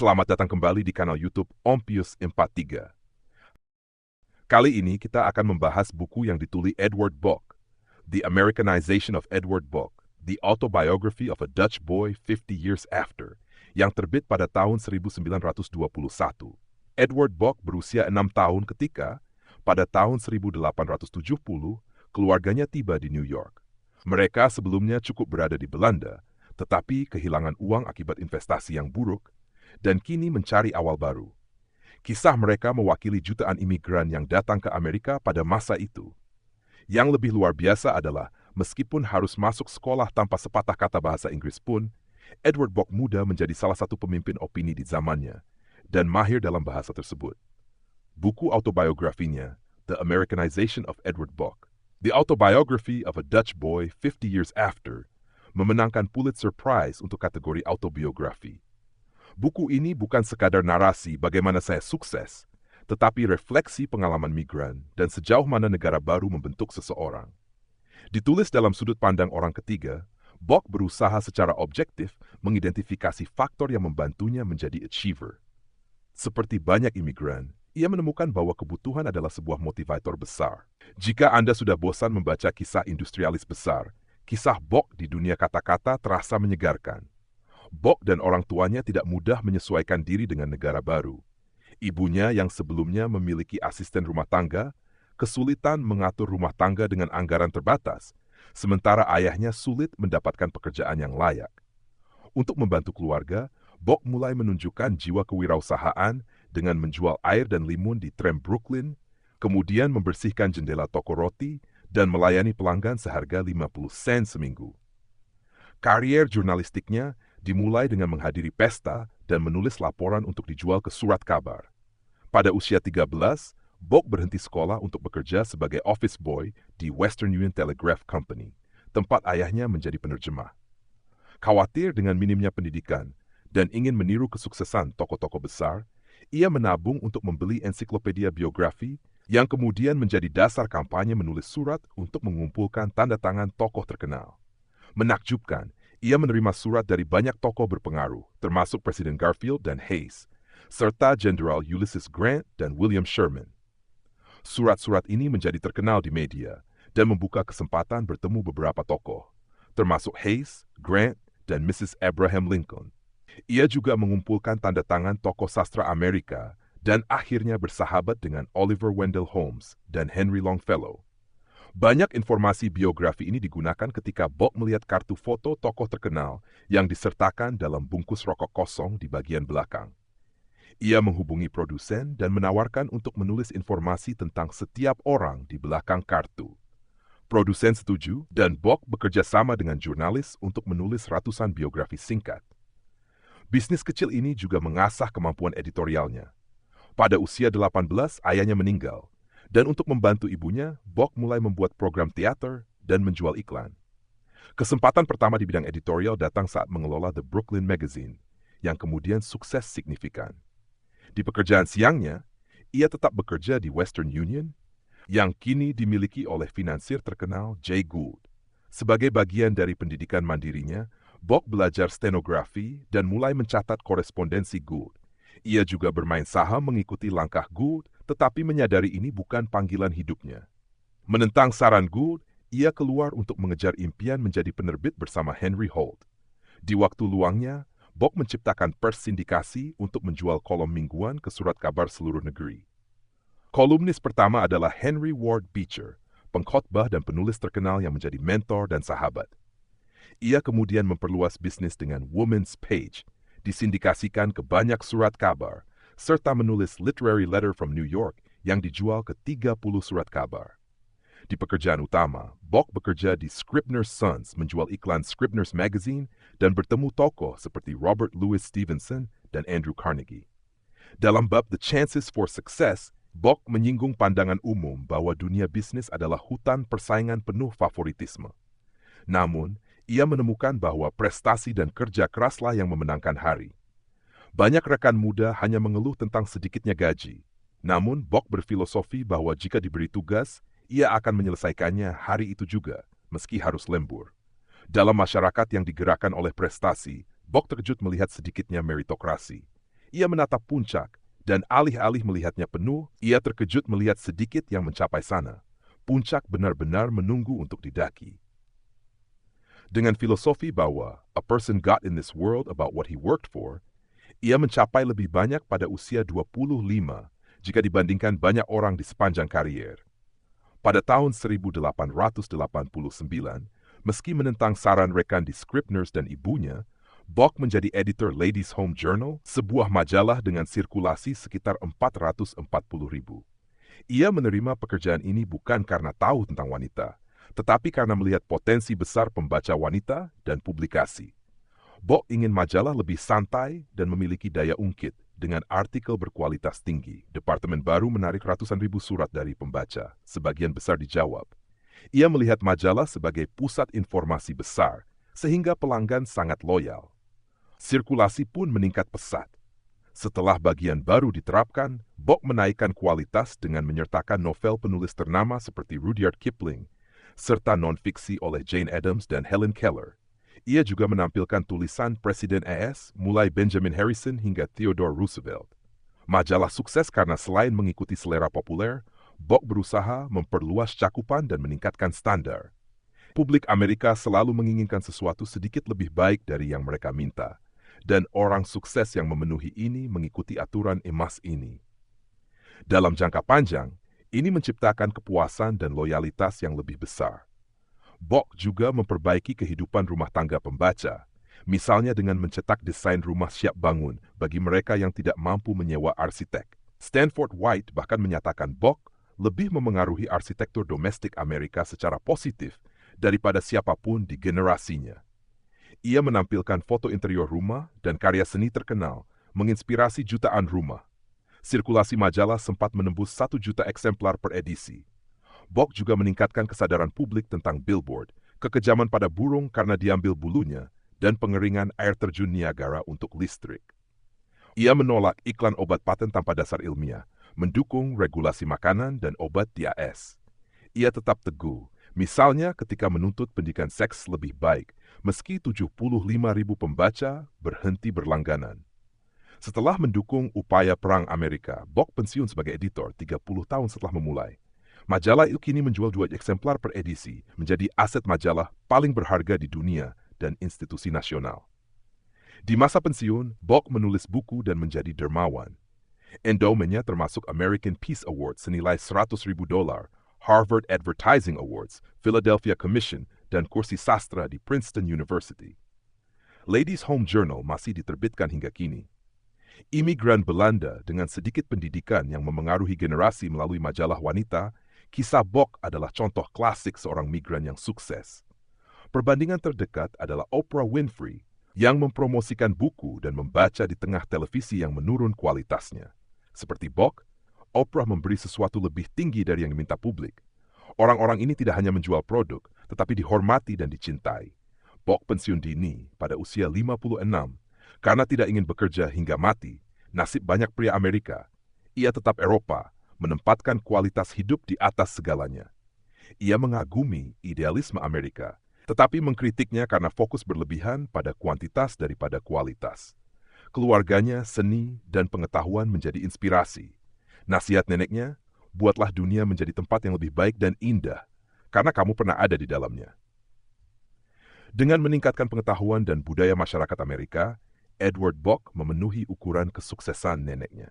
Selamat datang kembali di kanal YouTube Om Pius 43. Kali ini kita akan membahas buku yang ditulis Edward Bok, The Americanization of Edward Bok, The Autobiography of a Dutch Boy 50 Years After, yang terbit pada tahun 1921. Edward Bok berusia 6 tahun ketika, pada tahun 1870, keluarganya tiba di New York. Mereka sebelumnya cukup berada di Belanda, tetapi kehilangan uang akibat investasi yang buruk, dan kini mencari awal baru. Kisah mereka mewakili jutaan imigran yang datang ke Amerika pada masa itu. Yang lebih luar biasa adalah, meskipun harus masuk sekolah tanpa sepatah kata bahasa Inggris pun, Edward Bok muda menjadi salah satu pemimpin opini di zamannya, dan mahir dalam bahasa tersebut. Buku autobiografinya, The Americanization of Edward Bok, The Autobiography of a Dutch Boy 50 Years After, memenangkan Pulitzer Prize untuk kategori autobiografi. Buku ini bukan sekadar narasi bagaimana saya sukses, tetapi refleksi pengalaman migran dan sejauh mana negara baru membentuk seseorang. Ditulis dalam sudut pandang orang ketiga, Bok berusaha secara objektif mengidentifikasi faktor yang membantunya menjadi achiever. Seperti banyak imigran, ia menemukan bahwa kebutuhan adalah sebuah motivator besar. Jika Anda sudah bosan membaca kisah industrialis besar, kisah Bok di dunia kata-kata terasa menyegarkan. Bok dan orang tuanya tidak mudah menyesuaikan diri dengan negara baru. Ibunya yang sebelumnya memiliki asisten rumah tangga, kesulitan mengatur rumah tangga dengan anggaran terbatas, sementara ayahnya sulit mendapatkan pekerjaan yang layak. Untuk membantu keluarga, Bok mulai menunjukkan jiwa kewirausahaan dengan menjual air dan limun di tram Brooklyn, kemudian membersihkan jendela toko roti, dan melayani pelanggan seharga 50 sen seminggu. Karier jurnalistiknya dimulai dengan menghadiri pesta dan menulis laporan untuk dijual ke surat kabar. Pada usia 13, Bok berhenti sekolah untuk bekerja sebagai office boy di Western Union Telegraph Company, tempat ayahnya menjadi penerjemah. Khawatir dengan minimnya pendidikan dan ingin meniru kesuksesan tokoh-tokoh besar, ia menabung untuk membeli ensiklopedia biografi yang kemudian menjadi dasar kampanye menulis surat untuk mengumpulkan tanda tangan tokoh terkenal. Menakjubkan, ia menerima surat dari banyak tokoh berpengaruh, termasuk Presiden Garfield dan Hayes, serta Jenderal Ulysses Grant dan William Sherman. Surat-surat ini menjadi terkenal di media dan membuka kesempatan bertemu beberapa tokoh, termasuk Hayes, Grant, dan Mrs. Abraham Lincoln. Ia juga mengumpulkan tanda tangan tokoh sastra Amerika dan akhirnya bersahabat dengan Oliver Wendell Holmes dan Henry Longfellow. Banyak informasi biografi ini digunakan ketika Bok melihat kartu foto tokoh terkenal yang disertakan dalam bungkus rokok kosong di bagian belakang. Ia menghubungi produsen dan menawarkan untuk menulis informasi tentang setiap orang di belakang kartu. Produsen setuju dan Bok bekerja sama dengan jurnalis untuk menulis ratusan biografi singkat. Bisnis kecil ini juga mengasah kemampuan editorialnya. Pada usia 18, ayahnya meninggal. Dan untuk membantu ibunya, Bok mulai membuat program teater dan menjual iklan. Kesempatan pertama di bidang editorial datang saat mengelola The Brooklyn Magazine, yang kemudian sukses signifikan. Di pekerjaan siangnya, ia tetap bekerja di Western Union, yang kini dimiliki oleh finansir terkenal Jay Gould. Sebagai bagian dari pendidikan mandirinya, Bok belajar stenografi dan mulai mencatat korespondensi Gould. Ia juga bermain saham mengikuti langkah Gould, tetapi menyadari ini bukan panggilan hidupnya. Menentang saran Gould, ia keluar untuk mengejar impian menjadi penerbit bersama Henry Holt. Di waktu luangnya, Bok menciptakan pers sindikasi untuk menjual kolom mingguan ke surat kabar seluruh negeri. Kolumnis pertama adalah Henry Ward Beecher, pengkhotbah dan penulis terkenal yang menjadi mentor dan sahabat. Ia kemudian memperluas bisnis dengan Woman's Page, disindikasikan ke banyak surat kabar, serta menulis Literary Letter from New York yang dijual ke 30 surat kabar. Di pekerjaan utama, Bok bekerja di Scribner's Sons menjual iklan Scribner's Magazine dan bertemu tokoh seperti Robert Louis Stevenson dan Andrew Carnegie. Dalam bab The Chances for Success, Bok menyinggung pandangan umum bahwa dunia bisnis adalah hutan persaingan penuh favoritisme. Namun, ia menemukan bahwa prestasi dan kerja keraslah yang memenangkan hari. Banyak rekan muda hanya mengeluh tentang sedikitnya gaji. Namun, Bok berfilosofi bahwa jika diberi tugas, ia akan menyelesaikannya hari itu juga, meski harus lembur. Dalam masyarakat yang digerakkan oleh prestasi, Bok terkejut melihat sedikitnya meritokrasi. Ia menatap puncak, dan alih-alih melihatnya penuh, ia terkejut melihat sedikit yang mencapai sana. Puncak benar-benar menunggu untuk didaki. Dengan filosofi bahwa a person got in this world about what he worked for, ia mencapai lebih banyak pada usia 25 jika dibandingkan banyak orang di sepanjang karier. Pada tahun 1889, meski menentang saran rekan di Scribners dan ibunya, Bock menjadi editor Ladies' Home Journal, sebuah majalah dengan sirkulasi sekitar 440.000. Ia menerima pekerjaan ini bukan karena tahu tentang wanita, tetapi karena melihat potensi besar pembaca wanita dan publikasi. Bock ingin majalah lebih santai dan memiliki daya ungkit dengan artikel berkualitas tinggi. Departemen baru menarik ratusan ribu surat dari pembaca, sebagian besar dijawab. Ia melihat majalah sebagai pusat informasi besar, sehingga pelanggan sangat loyal. Sirkulasi pun meningkat pesat. Setelah bagian baru diterapkan, Bock menaikkan kualitas dengan menyertakan novel penulis ternama seperti Rudyard Kipling, serta non-fiksi oleh Jane Addams dan Helen Keller. Ia juga menampilkan tulisan Presiden AS mulai Benjamin Harrison hingga Theodore Roosevelt. Majalah sukses karena selain mengikuti selera populer, Bock berusaha memperluas cakupan dan meningkatkan standar. Publik Amerika selalu menginginkan sesuatu sedikit lebih baik dari yang mereka minta, dan orang sukses yang memenuhi ini mengikuti aturan emas ini. Dalam jangka panjang, ini menciptakan kepuasan dan loyalitas yang lebih besar. Bock juga memperbaiki kehidupan rumah tangga pembaca, misalnya dengan mencetak desain rumah siap bangun bagi mereka yang tidak mampu menyewa arsitek. Stanford White bahkan menyatakan Bock lebih memengaruhi arsitektur domestik Amerika secara positif daripada siapapun di generasinya. Ia menampilkan foto interior rumah dan karya seni terkenal, menginspirasi jutaan rumah. Sirkulasi majalah sempat menembus 1 juta eksemplar per edisi. Bock juga meningkatkan kesadaran publik tentang billboard, kekejaman pada burung karena diambil bulunya, dan pengeringan air terjun Niagara untuk listrik. Ia menolak iklan obat paten tanpa dasar ilmiah, mendukung regulasi makanan dan obat di AS. Ia tetap teguh, misalnya ketika menuntut pendidikan seks lebih baik, meski 75.000 pembaca berhenti berlangganan. Setelah mendukung upaya perang Amerika, Bock pensiun sebagai editor 30 tahun setelah memulai. Majalah itu kini menjual 2 eksemplar per edisi, menjadi aset majalah paling berharga di dunia dan institusi nasional. Di masa pensiun, Bock menulis buku dan menjadi dermawan. Endowmentnya termasuk American Peace Award senilai $100.000, Harvard Advertising Awards, Philadelphia Commission, dan kursi sastra di Princeton University. Ladies' Home Journal masih diterbitkan hingga kini. Imigran Belanda dengan sedikit pendidikan yang memengaruhi generasi melalui majalah wanita, kisah Bock adalah contoh klasik seorang migran yang sukses. Perbandingan terdekat adalah Oprah Winfrey yang mempromosikan buku dan membaca di tengah televisi yang menurun kualitasnya. Seperti Bock, Oprah memberi sesuatu lebih tinggi dari yang diminta publik. Orang-orang ini tidak hanya menjual produk, tetapi dihormati dan dicintai. Bock pensiun dini pada usia 56 karena tidak ingin bekerja hingga mati. Nasib banyak pria Amerika. Ia tetap Eropa, menempatkan kualitas hidup di atas segalanya. Ia mengagumi idealisme Amerika, tetapi mengkritiknya karena fokus berlebihan pada kuantitas daripada kualitas. Keluarganya, seni, dan pengetahuan menjadi inspirasi. Nasihat neneknya, buatlah dunia menjadi tempat yang lebih baik dan indah, karena kamu pernah ada di dalamnya. Dengan meningkatkan pengetahuan dan budaya masyarakat Amerika, Edward Bock memenuhi ukuran kesuksesan neneknya.